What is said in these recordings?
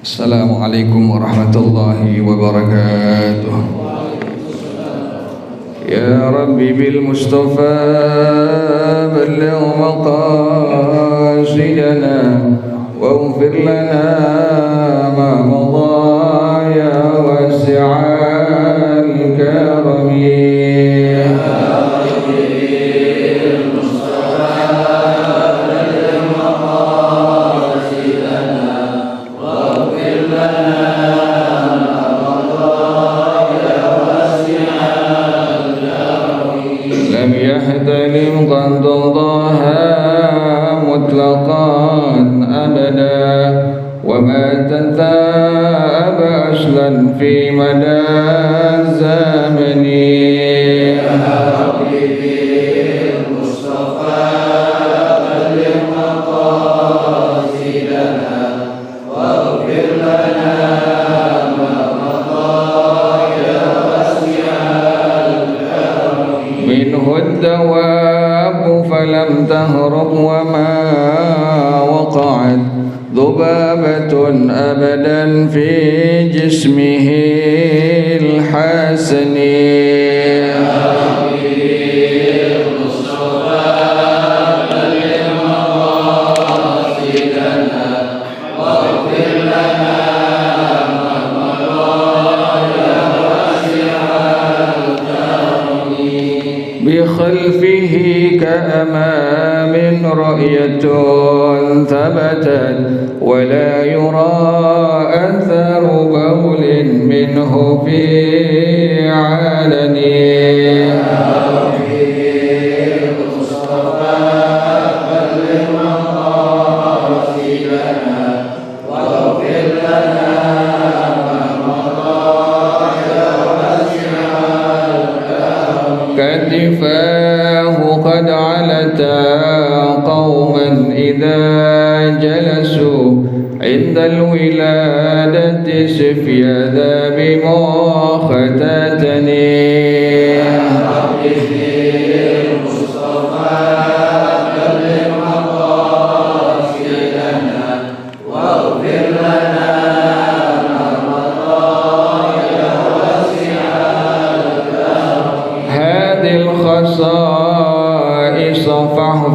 Assalamualaikum warahmatullahi wabarakatuh. Ya Rabbi bil Mustafa balligh maqasidana waghfir lana ma madha ya wasi'al karami. قد ضاها مطلقا أبدا وما تنتاب أصلا في مدى الزمن يا ربي بالمصطفى بلغ مقاصدنا واغفر لنا ما مضى يا واسع الكرم منه الدواء فلم تهرب وما وقعت ذبابة أبدا في جسمه الحسن بخلفه كأمام رؤية ثبتت ولا يرى أثر بول منه في علن كتفاه قد علتا قوما إذا جلسوا عند الولادة سفيا ذا بمختتني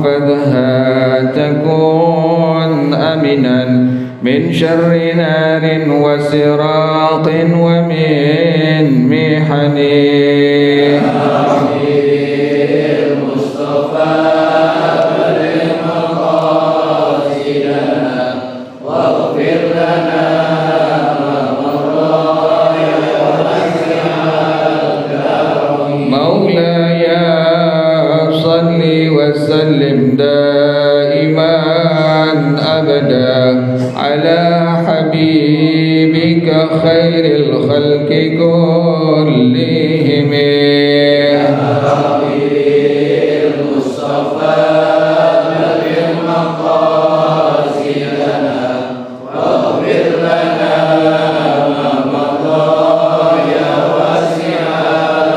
فاحفظها تكون أمنا من شر نار وسراط ومن محن وسلم دائما أبدا على حبيبك خير الخلق كلهم يا حبيب المصطفى بلغ مقاصدنا واغفر لنا ما مضى يا واسع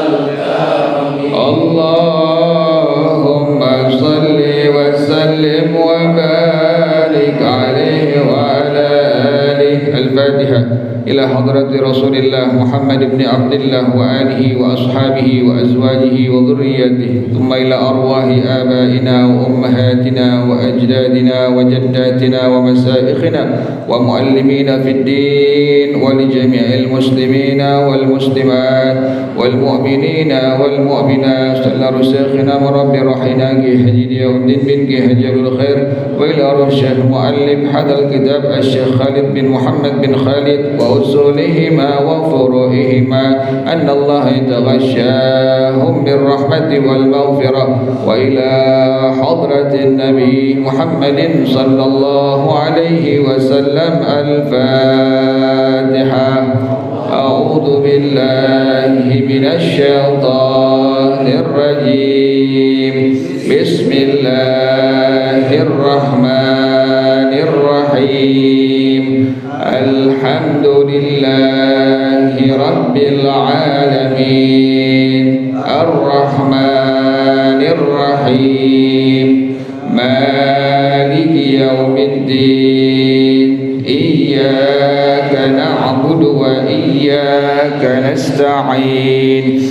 الكرم اللهم صل وسلم وبارك عليه وعلى آله. الفاتحة إلى حضرة رسول الله محمد بن عبد الله وآله وأصحابه وأزواجه وذريته ثم إلى أرواح آبائنا وأمهاتنا وأجدادنا وجداتنا ومشايخنا ومعلمين في الدين ولجميع المسلمين والمسلمات والمؤمنين والمؤمنات صلى رسخنا مرب رحينا حجيد يوم الدين بن حجر الخير وإلى روح الشيخ مؤلف هذا الكتاب الشيخ خالد بن محمد بن خالد وأصولهما وفروعهما أن الله يتغشاهم بالرحمة والمغفرة وإلى حضرة النبي محمد صلى الله عليه وسلم. الفاتحة. أعوذ بالله من الشيطان الرجيم. بسم الله الرحمن الرحيم. الحمد لله رب العالمين الرحمن الرحيم مالك يوم الدين وإياك نستعين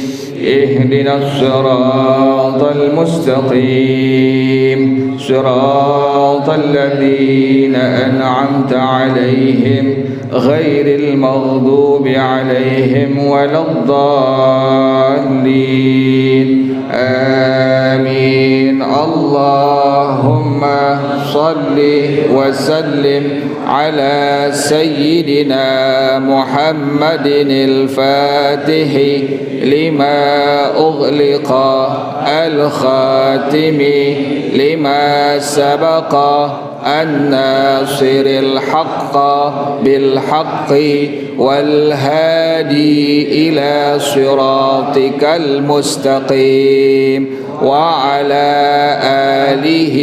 اهدنا الصراط المستقيم صراط الذين أنعمت عليهم غير المغضوب عليهم ولا الضالين آمين. اللهم صل وسلم على سيدنا محمد الفاتح لما أغلق الخاتم لما سبق الناصر الحق بالحق والهادي إلى صراطك المستقيم وعلى آله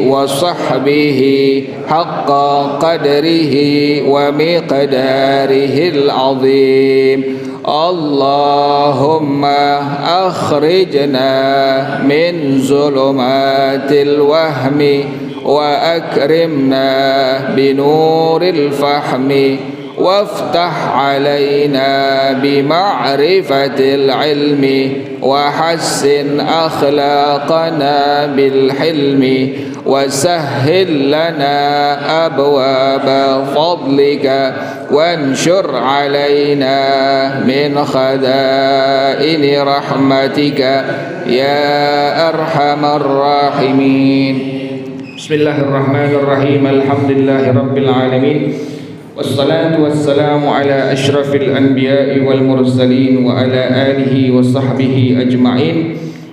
وصحبه حق قدره ومقداره العظيم. اللهم أخرجنا من ظلمات الوهم وأكرمنا بنور الفهم وافتح علينا بمعرفة العلم وحسن أخلاقنا بالحلم وسهل لنا أبواب فضلك وانشر علينا من خزائن رحمتك يا أرحم الراحمين. بسم الله الرحمن الرحيم. الحمد لله رب العالمين والصلاة والسلام على أشرف الأنبياء والمرسلين وعلى آله وصحبه أجمعين.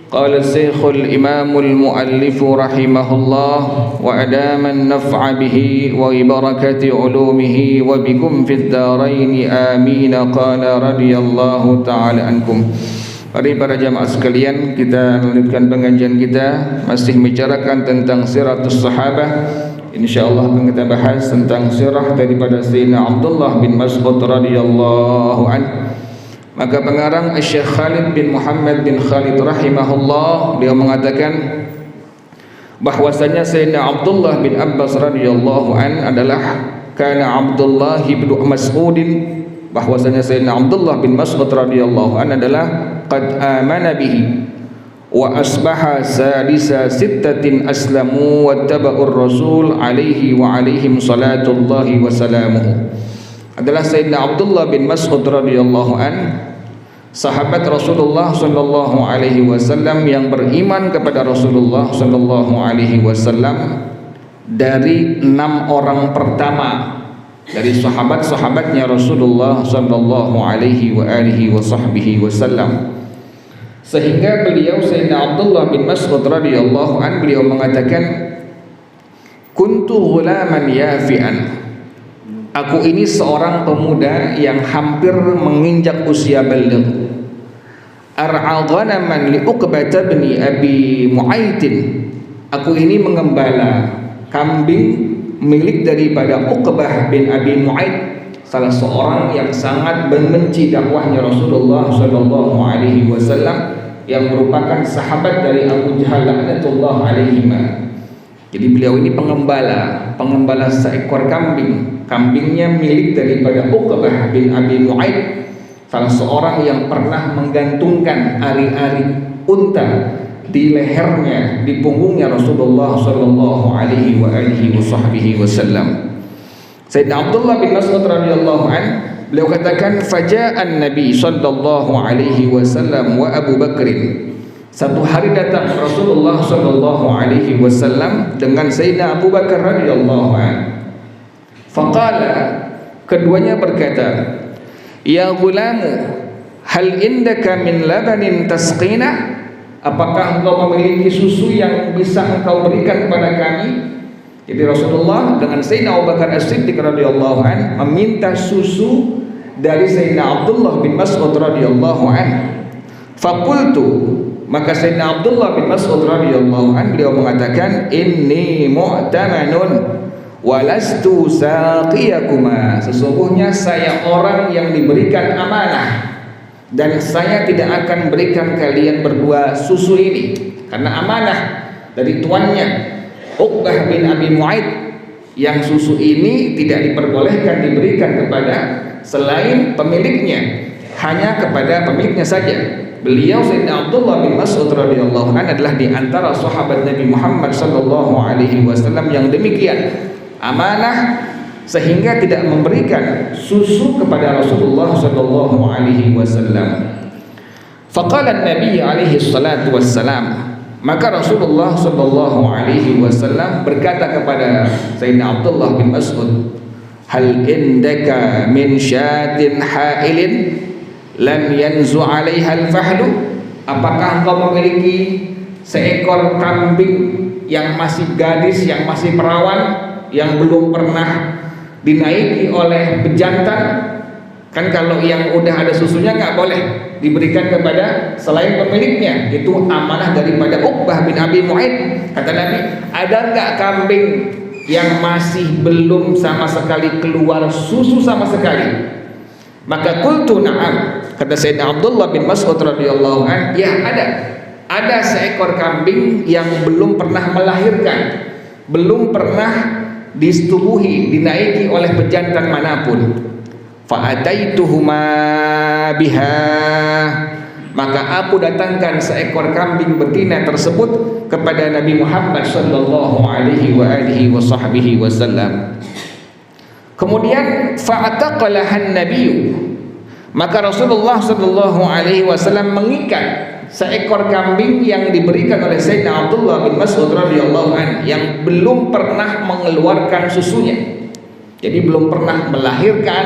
قال الشيخ الإمام المؤلف رحمه الله وأدام النفع به وبركة علومه وبكم في الدارين آمين. قال رضي الله تعالى عنكم. Mari para jamaah sekalian, kita lanjutkan pengajian kita masih membicarakan tentang siratus sahabah. InsyaAllah akan kita bahas tentang sirah daripada Sayyidina Abdullah bin Mas'ud radhiyallahu anhu. Maka pengarang Syekh Khalid bin Muhammad bin Khalid rahimahullah, beliau mengatakan bahwasanya Sayyidina Abdullah bin Abbas radhiyallahu anhu adalah kana Abdullah bin Mas'udin, bahwasanya Sayyidina Abdullah bin Mas'ud radhiyallahu anhu adalah qad amana bihi wa asbaha sadisa sittatin aslamu wattaba'ur rasul alaihi wa alaihim salatullahi wa salamuhu. Adalah Sayyidina Abdullah bin Mas'ud radhiyallahu an, sahabat Rasulullah sallallahu alaihi wasallam yang beriman kepada Rasulullah sallallahu alaihi wasallam dari 6 orang pertama dari sahabat-sahabatnya Rasulullah sallallahu alaihi wa alihi wasallam. Sehingga beliau Sayyidina Abdullah bin Mas'ud radhiyallahu an, beliau mengatakan kuntu ghulaman yafi'an, aku ini seorang pemuda yang hampir menginjak usia baligh. Ar'a ghanaman li Uqbah bin Abi Mu'aitin, aku ini mengembala kambing milik daripada Uqbah bin Abi Mu'ait, salah seorang yang sangat membenci dakwahnya Rasulullah sallallahu alaihi wasallam, yang merupakan sahabat dari Abu Jahal laknatullah alaihima. Jadi beliau ini pengembala seekor kambing. Kambingnya milik daripada Uqbah bin Abi Mu'ait, salah seorang yang pernah menggantungkan ari-ari unta di lehernya, di punggungnya Rasulullah sallallahu alaihi wa alihi wasallam. Sayyidina Abdullah bin Mas'ud radhiyallahu anhu, beliau katakan faja'an Nabi sallallahu alaihi wasallam wa Abu Bakrin. Satu hari datang Rasulullah sallallahu alaihi wasallam dengan Sayyidina Abu Bakar radhiyallahu anhu. Faqala, keduanya berkata, ya gulamu, hal indaka min labanin tasqina? Apakah engkau memiliki susu yang bisa engkau berikan kepada kami? Jadi Rasulullah dengan Sayyidina Abu Bakar As-Siddiq radhiyallahu anhu meminta susu dari Sayyidina Abdullah bin Mas'ud radhiyallahu anhu. Faqultu, maka Sayyidina Abdullah bin Mas'ud radhiyallahu anhu beliau mengatakan, inni mu'tamanun walastu saqiyakuma, sesungguhnya saya orang yang diberikan amanah dan saya tidak akan berikan kalian berdua susu ini, karena amanah dari tuannya Uqbah bin Abi Mu'ait, yang susu ini tidak diperbolehkan diberikan kepada selain pemiliknya, hanya kepada pemiliknya saja. Beliau Sayyidina Abdullah bin Mas'ud radhiyallahu anhu adalah di antara sahabat Nabi Muhammad sallallahu alaihi wasallam yang demikian amanah sehingga tidak memberikan susu kepada Rasulullah sallallahu alaihi wasallam. Faqala Nabi alaihi salatu wassalam, maka Rasulullah sallallahu alaihi wasallam berkata kepada Sayyidina Abdullah bin Mas'ud, hal indaka min syatin hailin lam yanzu 'alaiha al-fahlu? Apakah engkau memiliki seekor kambing yang masih gadis, yang masih perawan, yang belum pernah dinaiki oleh bejantan? Kan kalau yang udah ada susunya nggak boleh diberikan kepada selain pemiliknya. Itu amanah daripada Uqbah bin Abi Mu'aid. Kata Nabi, ada nggak kambing yang masih belum sama sekali keluar susu sama sekali? Maka qultu na'am, kata Sayyidina Abdullah bin Mas'ud radhiyallahu anhu, ya ada seekor kambing yang belum pernah melahirkan, belum pernah disetubuhi, dinaiki oleh pejantan manapun. Fa'ataituhuma biha, maka aku datangkan seekor kambing betina tersebut kepada Nabi Muhammad sallallahu alaihi wasallam. Kemudian fa'ataqalahan nabiyyu, maka Rasulullah sallallahu alaihi wasallam mengikat seekor kambing yang diberikan oleh Sayyidina Abdullah bin Mas'ud radhiyallahu anhu yang belum pernah mengeluarkan susunya. Jadi belum pernah melahirkan,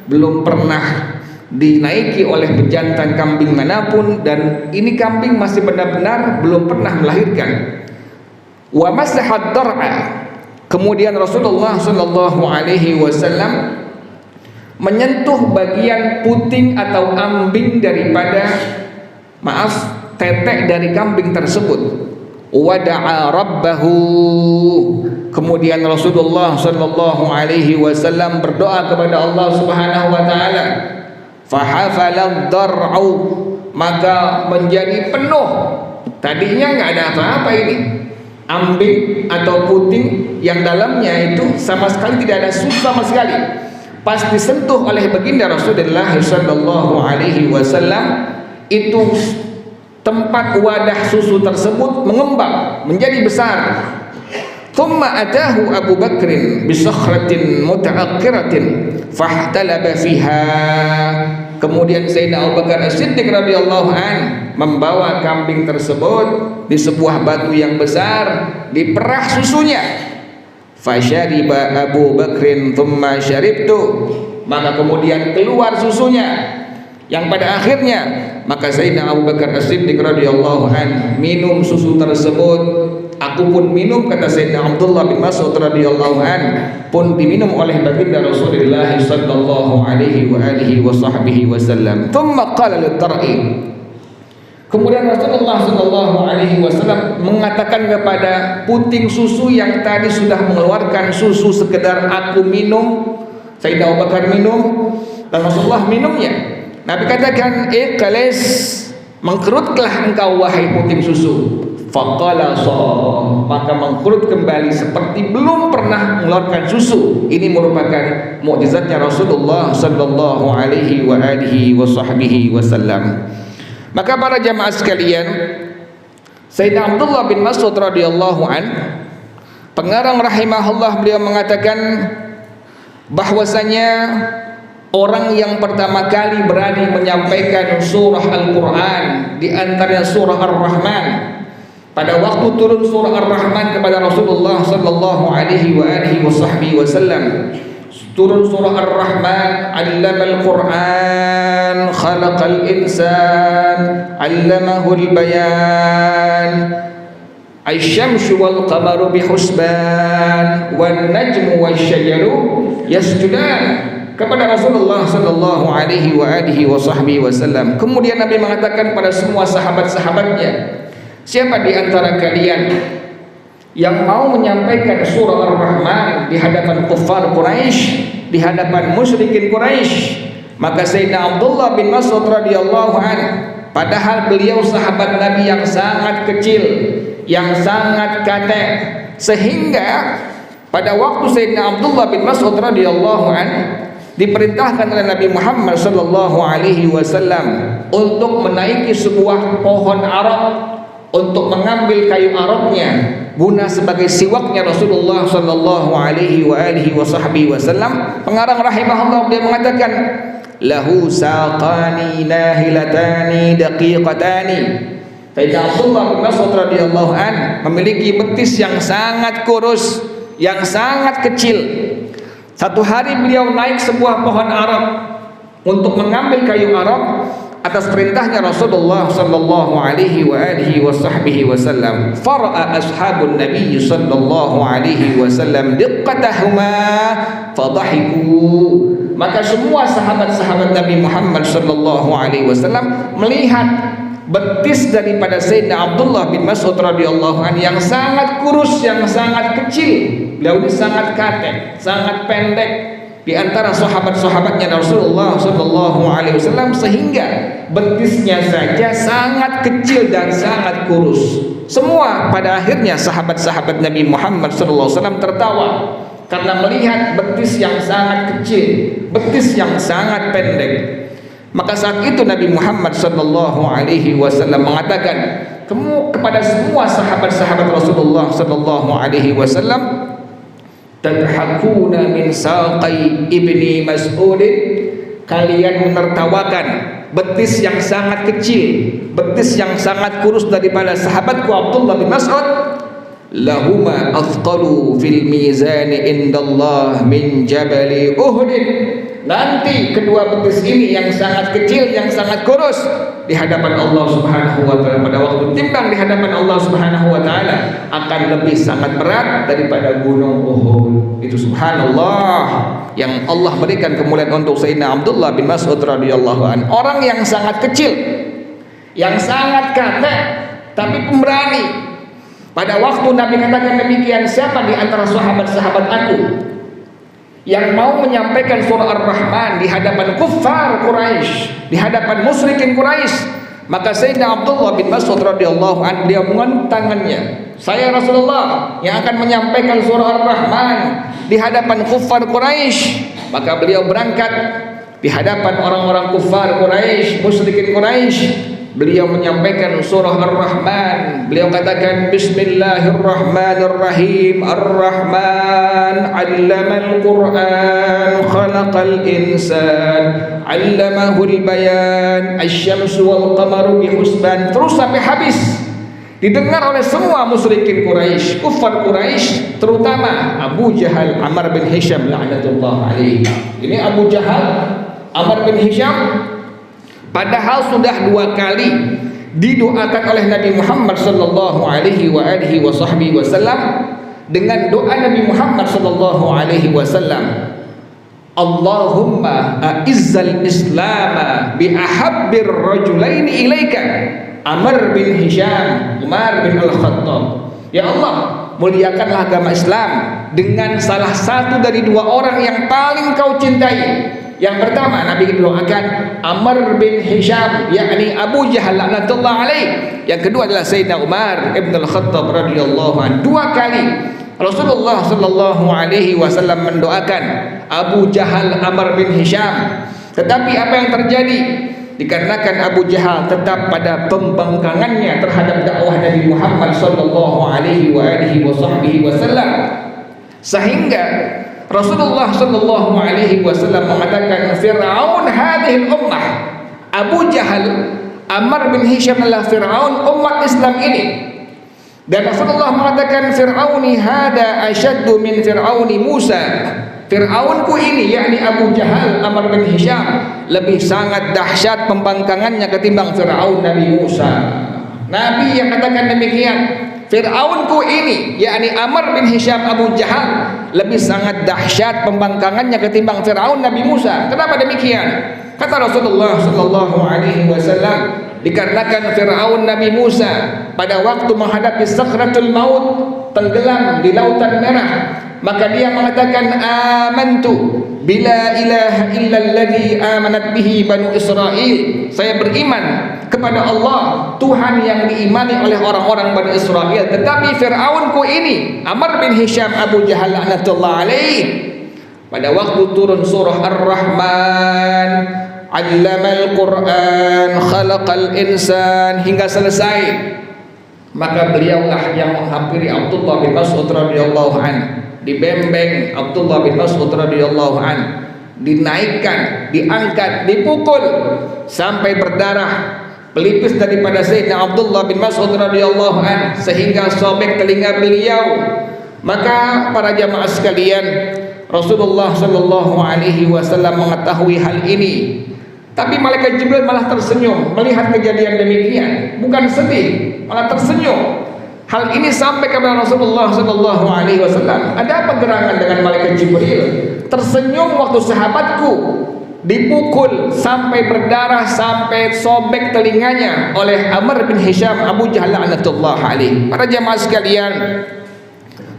belum pernah dinaiki oleh pejantan kambing manapun, dan ini kambing masih benar-benar belum pernah melahirkan. Wa masahat dar'a, kemudian Rasulullah sallallahu alaihi wasallam menyentuh bagian puting atau ambing daripada, tetek dari kambing tersebut. Wada'a rabbahu, kemudian Rasulullah sallallahu alaihi wasallam berdoa kepada Allah Subhanahu wa taala. Fahafalad dar'u, maka menjadi penuh. Tadinya enggak ada apa-apa ini, ambing atau puting yang dalamnya itu sama sekali tidak ada susu sama sekali. Pas disentuh oleh baginda Rasulullah sallallahu alaihi wasallam, itu tempat wadah susu tersebut mengembang menjadi besar. Thumma atahu Abu Bakrin bisakhratin muta'aqqiratin fahtalaba fiha, kemudian Sayyidina Abu Bakar As-Siddiq radhiyallahu an membawa kambing tersebut di sebuah batu yang besar, diperah susunya. Fasyariba Abu Bakrin thumma syaribtu, maka kemudian keluar susunya, yang pada akhirnya maka Sayyidina Abu Bakar As-Siddiq radhiyallahu an minum susu tersebut. Aku pun minum, kata Sayyidina Abdullah bin Mas'ud radhiyallahu an, pun diminum oleh baginda Rasulullah sallallahu alaihi wasallam. Thumma qala lid-dar'i, kemudian Rasulullah sallallahu alaihi wasallam mengatakan kepada puting susu yang tadi sudah mengeluarkan susu sekedar aku minum, Sayyidina Abu Bakar minum dan Rasulullah minumnya. Nabi katakan, iqlis, mengkerutlah engkau wahai puting susu. Faqala shaw, maka mengkerut kembali seperti belum pernah mengeluarkan susu. Ini merupakan mukjizatnya Rasulullah sallallahu alaihi wasallam. Maka para jamaah sekalian, Sayyidina Abdullah bin Mas'ud radhiyallahu an, pengarang rahimahullah, beliau mengatakan bahwasanya orang yang pertama kali berani menyampaikan surah Al-Quran di antaranya surah Ar-Rahman, pada waktu turun surah Ar-Rahman kepada Rasulullah sallallahu alaihi wasallam, turun surah Ar-Rahman, 'allamal Qur'an, khalaqal insan, 'allamahul bayan, asy-syamsu wal qamaru bihusban, wan najmu wasy-syajaru yasjudan, kepada Rasulullah sallallahu alaihi wasallam. Kemudian Nabi mengatakan pada semua sahabat-sahabatnya, siapa di antara kalian yang mau menyampaikan surah Ar-Rahman di hadapan kuffar Quraisy, di hadapan musyrikin Quraisy? Maka Sayyidina Abdullah bin Mas'ud radhiyallahu anhu, padahal beliau sahabat Nabi yang sangat kecil, yang sangat katek, sehingga pada waktu Sayyidina Abdullah bin Mas'ud radhiyallahu anhu diperintahkan oleh Nabi Muhammad sallallahu alaihi wasallam untuk menaiki sebuah pohon arab, untuk mengambil kayu arabnya guna sebagai siwaknya Rasulullah sallallahu alaihi wasallam. Pengarang rahimahullah dia mengatakan, lahu saqani nahilatani daqiqatani. Sayyidina Abdullah bin Mas'ud radhiyallahu an memiliki betis yang sangat kurus, yang sangat kecil. Satu hari beliau naik sebuah pohon arab untuk mengambil kayu arab atas perintahnya Rasulullah sallallahu alaihi wasallam. Fara'a ashabun nabiy sallallahu alaihi wasallam diqqatahuma fadhahiku. Maka semua sahabat-sahabat Nabi Muhammad sallallahu alaihi wasallam melihat betis daripada Sayyidina Abdullah bin Mas'ud radhiyallahu anhu yang sangat kurus, yang sangat kecil. Beliau ini sangat katek, sangat pendek di antara sahabat-sahabatnya Rasulullah sallallahu alaihi wasallam, sehingga betisnya saja sangat kecil dan sangat kurus. Semua pada akhirnya sahabat-sahabat Nabi Muhammad sallallahu alaihi wasallam tertawa karena melihat betis yang sangat kecil, betis yang sangat pendek. Maka saat itu Nabi Muhammad sallallahu alaihi wasallam mengatakan kepada semua sahabat-sahabat Rasulullah sallallahu alaihi wasallam, tadhakuna min saqai ibni Mas'ud, kalian menertawakan betis yang sangat kecil, betis yang sangat kurus daripada sahabatku Abdullah bin Mas'ud. Lahuma athqalu fil mizan indallah min jabali Uhud. Nanti kedua betis ini yang sangat kecil, yang sangat kurus, di hadapan Allah Subhanahu wa taala, pada waktu timbang di hadapan Allah Subhanahu wa taala, akan lebih sangat berat daripada gunung Uhud. Itu subhanallah, yang Allah berikan kemuliaan untuk Sayyidina Abdullah bin Mas'ud radhiyallahu anhu. Orang yang sangat kecil, yang sangat katek, tapi pemberani. Pada waktu Nabi katakan demikian, siapa di antara sahabat-sahabat aku yang mau menyampaikan surah Ar-Rahman di hadapan kuffar Quraisy, di hadapan musyrikin Quraisy? Maka Sayyidina Abdullah bin Mas'ud radhiyallahu anhu dia mengangkat tangannya, saya Rasulullah yang akan menyampaikan surah Ar-Rahman di hadapan kuffar Quraisy. Maka beliau berangkat di hadapan orang-orang kuffar Quraisy, musyrikin Quraisy. Beliau menyampaikan surah Ar-Rahman. Beliau katakan Bismillahirrahmanirrahim. Ar-Rahman 'allamal Qur'an, khalaqal insan, 'allamahul bayan, asy-syamsu wal qamaru bihusban. Terus sampai habis. Didengar oleh semua musyrikin Quraisy, kufar Quraisy, terutama Abu Jahal, Amr bin Hisham la'natullah alaihi. Ini Abu Jahal, Amr bin Hisham, padahal sudah 2 kali didoakan oleh Nabi Muhammad sallallahu alaihi wasallam dengan doa Nabi Muhammad sallallahu alaihi wasallam, Allahumma a'izzal islama bi ahabbir rajulaini ilaika, Amr bin Hisham, Umar bin Al-Khattab. Ya Allah, muliakanlah agama Islam dengan salah satu dari 2 orang yang paling kau cintai. Yang pertama Nabi doakan Amr bin Hisham, yakni Abu Jahal laknatullah alaih. Yang kedua adalah Sayyidina Umar ibn Al-Khattab radhiyallahu anhu. 2 kali Rasulullah sallallahu alaihi wasallam mendoakan Abu Jahal, Amr bin Hisham. Tetapi apa yang terjadi? Dikarenakan Abu Jahal tetap pada pembangkangannya terhadap dakwah Nabi Muhammad sallallahu alaihi wasallam, sehingga Rasulullah sallallahu alaihi wasallam mengatakan Fir'aun hadhil ummah. Abu Jahal, Amr bin Hisham adalah Fir'aun umat Islam ini. Dan Rasulullah mengatakan Fir'auni hada asyaddu min Fir'auni Musa. Fir'aunku ini, yakni Abu Jahal, Amr bin Hisham, lebih sangat dahsyat pembangkangannya ketimbang Fir'aun Nabi Musa. Nabi yang katakan demikian, Fir'aunku ini, yakni Amr bin Hisham, Abu Jahal, lebih sangat dahsyat pembangkangannya ketimbang Fir'aun Nabi Musa. Kenapa demikian? Kata Rasulullah sallallahu alaihi wasallam, dikarenakan Fir'aun Nabi Musa pada waktu menghadapi sakratul maut, tenggelam di lautan merah, maka dia mengatakan amantu bila ilaha illalladzi amanat bihi banu Israil. Saya beriman kepada Allah, Tuhan yang diimani oleh orang-orang Bani Israel. Tetapi Fir'aunku ini, Amr bin Hisham, Abu Jahal laknatullah alaih, pada waktu turun surah Ar-Rahman, 'Allamal Qur'an, khalaqal insan hingga selesai, maka beliaulah yang menghampiri Abdullah bin Mas'ud radhiyallahu an, dibembeng Abdullah bin Mas'ud radhiyallahu an, dinaikkan, diangkat, dipukul sampai berdarah pelipis daripada Sayyidina Abdullah bin Mas'ud radhiyallahu an sehingga sobek telinga beliau. Maka para jamaah sekalian, Rasulullah sallallahu alaihi wasallam mengetahui hal ini, tapi malaikat Jibril malah tersenyum melihat kejadian demikian, bukan sedih, malah tersenyum. Hal ini sampai kepada Rasulullah sallallahu alaihi wasallam. Ada apa gerangan dengan malaikat Jibril? Tersenyum waktu sahabatku dipukul sampai berdarah, sampai sobek telinganya oleh Amr bin Hisham Abu Jahal la'natullah alaih. Para jamaah sekalian,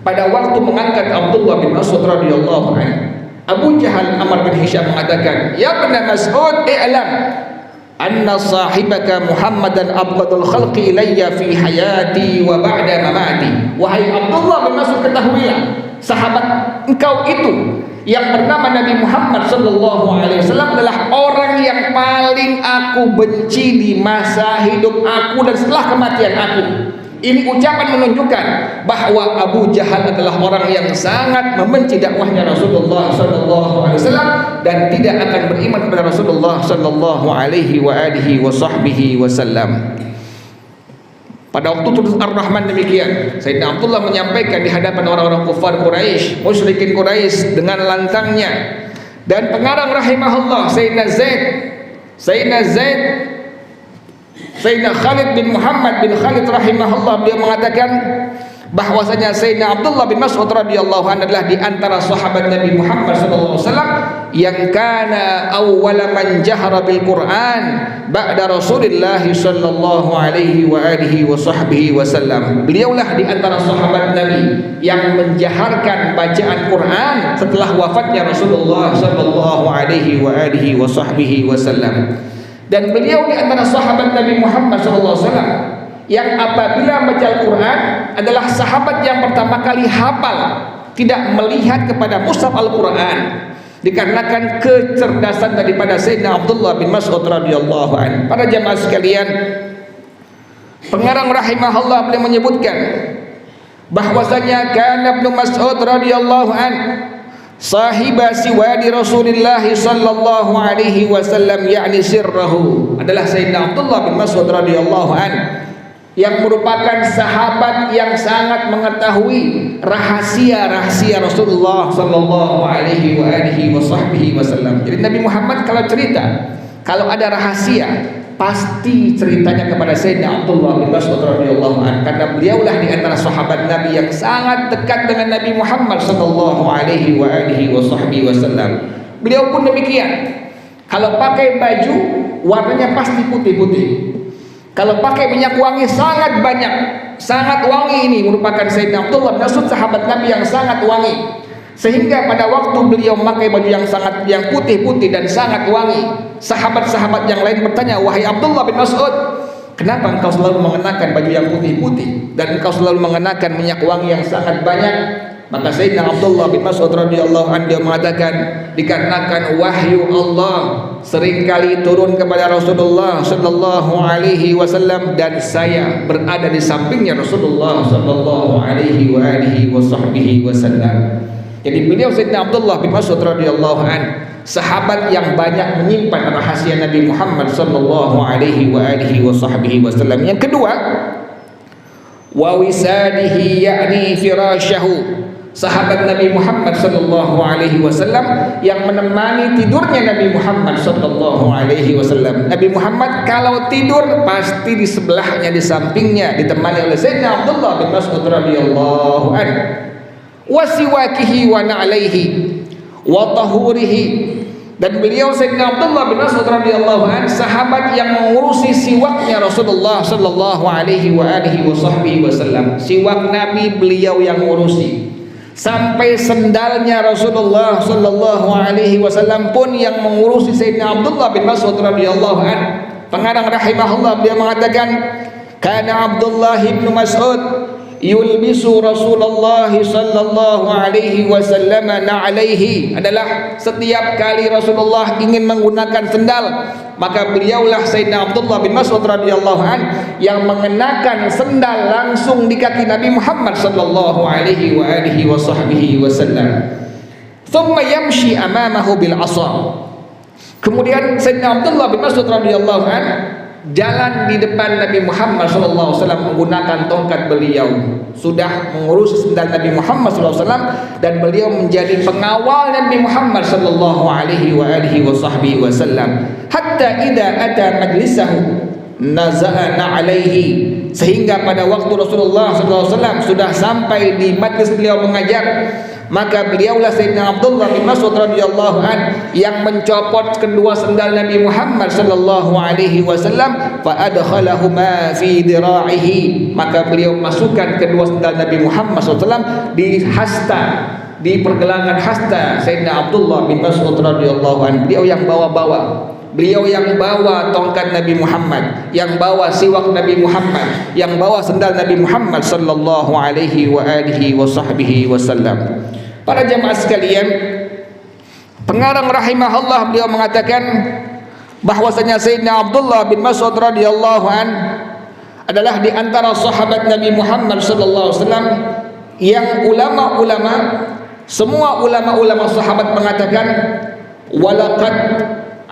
pada waktu mengangkat Abdullah bin Mas'ud radhiyallahu anhu, Abu Jahal Amr bin Hisham mengatakan, "Ya bin Mas'ud, i'lam anna sahibaka Muhammadan abghadul khalqi ilayya fi hayati wa ba'da mamati." Wahai Abdullah bin Mas'ud, ketahuilah sahabat engkau itu yang bernama Nabi Muhammad sallallahu alaihi wasallam adalah orang yang paling aku benci di masa hidup aku dan setelah kematian aku. Ini ucapan menunjukkan bahwa Abu Jahal adalah orang yang sangat membenci dakwahnya Rasulullah sallallahu alaihi wasallam dan tidak akan beriman kepada Rasulullah sallallahu alaihi wa alihi wasallam. Pada waktu turun Ar-Rahman demikian, Sayyidina Abdullah menyampaikan di hadapan orang-orang kufar Quraisy, musyrikin Quraisy dengan lantangnya. Dan pengarang rahimahullah Sayyidina Khalid bin Muhammad bin Khalid rahimahullah, beliau mengatakan bahwasanya Sayyidina Abdullah bin Mas'ud radhiyallahu anhu adalah di antara sahabat Nabi Muhammad sallallahu alaihi wasallam yang kana awwala man jahara bil Qur'an ba'da Rasulillah sallallahu alaihi wa alihi wasallam. Beliaulah di antara sahabat Nabi yang menjaharkan bacaan Quran setelah wafatnya Rasulullah sallallahu alaihi wa alihi wasallam. Dan beliau di antara sahabat Nabi Muhammad sallallahu alaihi wasallam yang apabila membaca Al-Quran adalah sahabat yang pertama kali hafal, tidak melihat kepada mushaf Al-Quran, dikarenakan kecerdasan daripada Sayyidina Abdullah bin Mas'ud radhiyallahu anhu. Para jamaah sekalian, pengarang rahimahullah beliau menyebutkan bahwasanya kana Ibnu Mas'ud radhiyallahu anhu sahiba siwadi Rasulillah sallallahu alaihi wasallam, yakni sirrahu, adalah Sayyidina Abdullah bin Mas'ud radhiyallahu anhu yang merupakan sahabat yang sangat mengetahui rahasia-rahasia Rasulullah sallallahu alaihi wasallam. Jadi Nabi Muhammad kalau cerita, kalau ada rahasia, pasti ceritanya kepada Sayyidina Abdullah bin Mas'ud radhiyallahu anhu, karena beliaulah di antara sahabat Nabi yang sangat dekat dengan Nabi Muhammad sallallahu alaihi wasallam. Beliau pun demikian. Kalau pakai baju warnanya pasti putih-putih. Kalau pakai minyak wangi sangat banyak, sangat wangi. Ini merupakan Sayyidina Abdullah bin Mas'ud, sahabat Nabi yang sangat wangi. Sehingga pada waktu beliau memakai baju yang putih-putih dan sangat wangi, sahabat-sahabat yang lain bertanya, "Wahai Abdullah bin Mas'ud, kenapa engkau selalu mengenakan baju yang putih-putih dan engkau selalu mengenakan minyak wangi yang sangat banyak?" Maka Sayyidina Abdullah bin Mas'ud radhiyallahu anhu dia mengatakan, dikarenakan wahyu Allah seringkali turun kepada Rasulullah sallallahu alaihi wasallam dan saya berada di sampingnya Rasulullah sallallahu alaihi wasallam. Jadi beliau Sayyidina Abdullah bin Mas'ud radhiyallahu anhu sahabat yang banyak menyimpan rahasia Nabi Muhammad sallallahu alaihi wasallam. Yang kedua, wa wisadihi, yakni firasyahu, sahabat Nabi Muhammad sallallahu alaihi wasallam yang menemani tidurnya Nabi Muhammad sallallahu alaihi wasallam. Nabi Muhammad kalau tidur pasti di sebelahnya, di sampingnya, ditemani oleh Sayyidina Abdullah bin Mas'ud radhiyallahu anhu. Wa siwakihi wa na'alaihi wa tahurihi, dan beliau Sayyidina Abdullah bin Mas'ud radhiyallahu anhu sahabat yang mengurusi siwaknya Rasulullah sallallahu alaihi wasallam. Siwak Nabi beliau yang mengurusi. Sampai sendalnya Rasulullah sallallahu alaihi wasallam pun yang mengurusi Sayyidina Abdullah bin Mas'ud radhiyallahu anhu. Pengarang rahimahullah dia mengatakan, kana Abdullah bin Mas'ud yulbisu Rasulullah sallallahu alaihi wasallam na'alaihi, adalah setiap kali Rasulullah ingin menggunakan sendal, maka beliaulah Sayyidina Abdullah bin Mas'ud radhiyallahu an yang mengenakan sendal langsung di kaki Nabi Muhammad sallallahu alaihi wa alihi wa sahbihi wasallam. Thumma yamshi amamahu bil 'asa. Kemudian Sayyidina Abdullah bin Mas'ud radhiyallahu an jalan di depan Nabi Muhammad sallallahu alaihi wasallam menggunakan tongkat beliau. Sudah mengurus sendal Nabi Muhammad sallallahu alaihi wasallam dan beliau menjadi pengawal Nabi Muhammad sallallahu alaihi wa alihi wa sahbihi wasallam. Hatta idza ata majlisahu naza'ana alaihi, sehingga pada waktu Rasulullah sallallahu alaihi wasallam sudah sampai di majlis beliau mengajar, maka beliaulah Sayyidina Abdullah bin Mas'ud radhiyallahu an yang mencopot kedua sendal Nabi Muhammad sallallahu alaihi wasallam, fa adkhalahuma fi dira'ihi, maka beliau masukkan kedua sendal Nabi Muhammad sallallahu alaihi wasallam di hasta, di pergelangan hasta Sayyidina Abdullah bin Mas'ud radhiyallahu an. Beliau yang bawa-bawa, beliau yang bawa tongkat Nabi Muhammad, yang bawa siwak Nabi Muhammad, yang bawa sendal Nabi Muhammad sallallahu alaihi wa alihi wa sahbihi wasallam. Para jamaah sekalian, pengarang rahimahullah beliau mengatakan bahwasanya Sayyidina Abdullah bin Mas'ud radhiyallahu an adalah di antara sahabat Nabi Muhammad sallallahu alaihi wasallam yang ulama-ulama, semua ulama-ulama sahabat mengatakan walaqad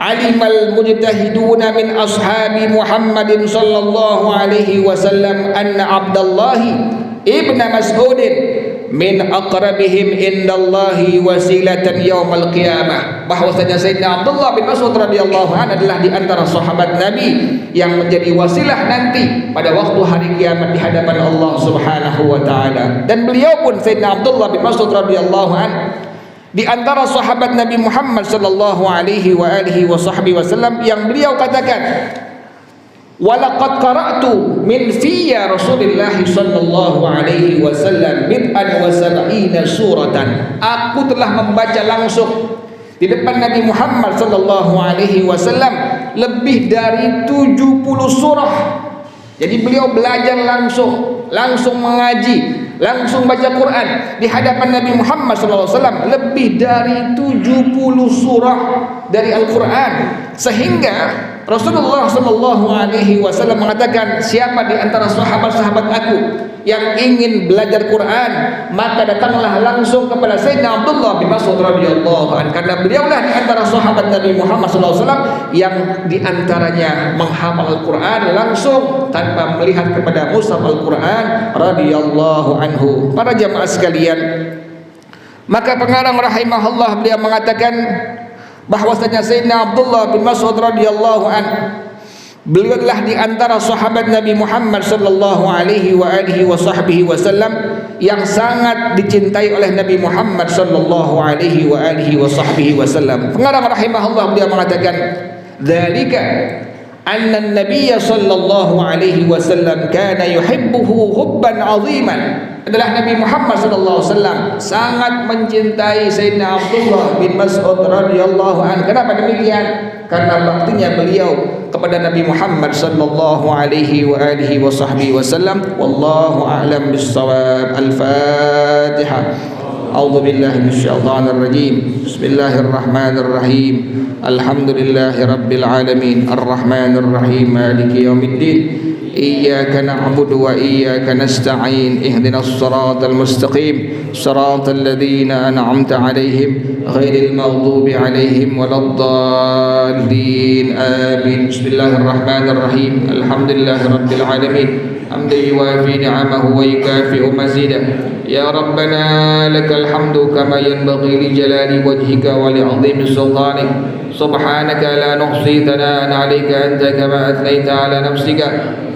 alimal mujtahiduna min ashabi Muhammadin sallallahu alaihi wasallam anna Abdullah ibn Mas'udin min aqrabihim indallahi wasilatan yaumal qiyamah, bahwasanya Sayyidina Abdullah bin Mas'ud radhiyallahu anhu adalah di antara sahabat Nabi yang menjadi wasilah nanti pada waktu hari kiamat di hadapan Allah Subhanahu wa taala. Dan beliau pun Sayyidina Abdullah bin Mas'ud radhiyallahu anhu di antara sahabat Nabi Muhammad sallallahu alaihi wa alihi wa sahbihi wasallam yang beliau katakan, walaqad qara'tu min fiyya Rasulillah sallallahu alaihi wasallam bid'an wa sab'ina suratan. Aku telah membaca langsung di depan Nabi Muhammad sallallahu alaihi wasallam lebih dari 70 surah. Jadi beliau belajar langsung mengaji, langsung baca Quran di hadapan Nabi Muhammad SAW lebih dari 70 surah dari Al-Quran, sehingga Rasulullah SAW mengatakan, siapa di antara sahabat-sahabat aku yang ingin belajar Quran, maka datanglah langsung kepada Sayyidina Abdullah bin Mas'ud radhiyallahu anhu, karena beliaulah di antara sahabat Nabi Muhammad SAW yang di antaranya menghafal Al-Quran langsung tanpa melihat kepada mushaf Al-Quran radhiyallahu anhu. Para jamaah sekalian, maka pengarang rahimahullah beliau mengatakan bahwasanya Sayyidina Abdullah bin Mas'ud radhiyallahu anhu beliau adalah di antara sahabat Nabi Muhammad sallallahu alaihi wa alihi wa sahbihi wasallam yang sangat dicintai oleh Nabi Muhammad sallallahu alaihi wa alihi wa sahbihi wasallam. Pengarang rahimahullah beliau mengatakan, dzalika anna an-nabiy sallallahu alaihi wasallam kana yuhibbuhu hubban 'aziman, adalah Nabi Muhammad sallallahu alaihi wasallam sangat mencintai Sayyidina Abdullah bin Mas'ud radhiyallahu anhu. Kenapa demikian? Karena baktinya beliau kepada Nabi Muhammad sallallahu alaihi wa alihi wa sahbihi wasallam. Wallahu a'lam bis-shawab. Al-Fatihah. A'udzu billahi minasyaitonir rajim. Bismillahirrahmanirrahim. Alhamdulillahi rabbil alamin. Arrahmanir rahim. Maliki yaumiddin. إياك نعبد وإياك نستعين اهدنا الصراط المستقيم صراط الذين أنعمت عليهم غير المغضوب عليهم ولا الضالين آمين. بسم الله الرحمن الرحيم. الحمد لله رب العالمين حمدا يوافي نعمه ويكافئ مزيده. يا ربنا لك الحمد كما ينبغي لجلال وجهك ولعظيم سلطانك. سبحانك لا نحصي ثناء عليك أنت كما أثنيت على نفسك.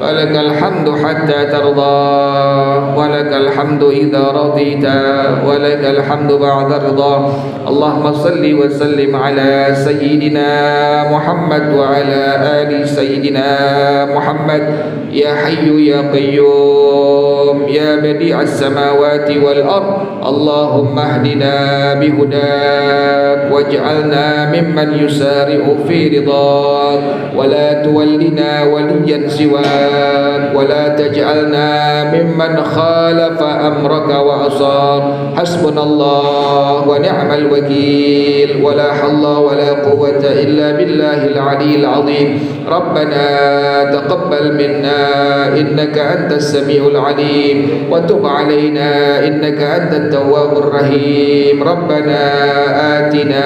فلك الحمد حتى ترضى ولك الحمد إذا رضيت ولك الحمد بعد الرضا. اللهم صل وسلم على سيدنا محمد وعلى آل سيدنا محمد. يا حي يا قيوم يا بديع السماوات والأرض اللهم اهدنا بهداك واجعلنا ممن يسارع في رضاك ولا تولنا وليا سواك ولا تجعلنا ممن خالف أمرك وعصى حسبنا الله ونعم الوكيل ولا حول ولا قوة إلا بالله العلي العظيم ربنا تقبل منا إنك أنت السميع العليم وتب علينا إنك أنت التواب الرحيم ربنا آتنا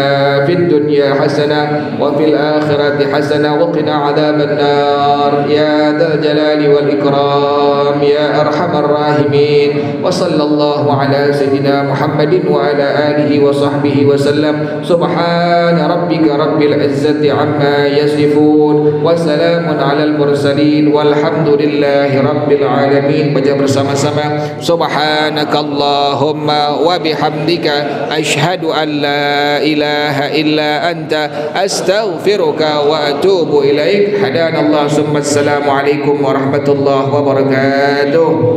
في الدنيا حسنة وفي الآخرة حسنة وقنا عذاب النار يا ذا الجلال والإكرام يا أرحم الراحمين وصلى الله على سيدنا محمد وعلى آله وصحبه وسلم سبحان ربك رب العزة عما يصفون وسلام على المرسلين والحمد لله رب العالمين. Baca bersama-sama subhanakallahumma wa bihamdika asyhadu an la ilaha illa anta astaghfiruka wa atubu ilaik. Hadanallah summa assalamu alaikum warahmatullahi wabarakatuh.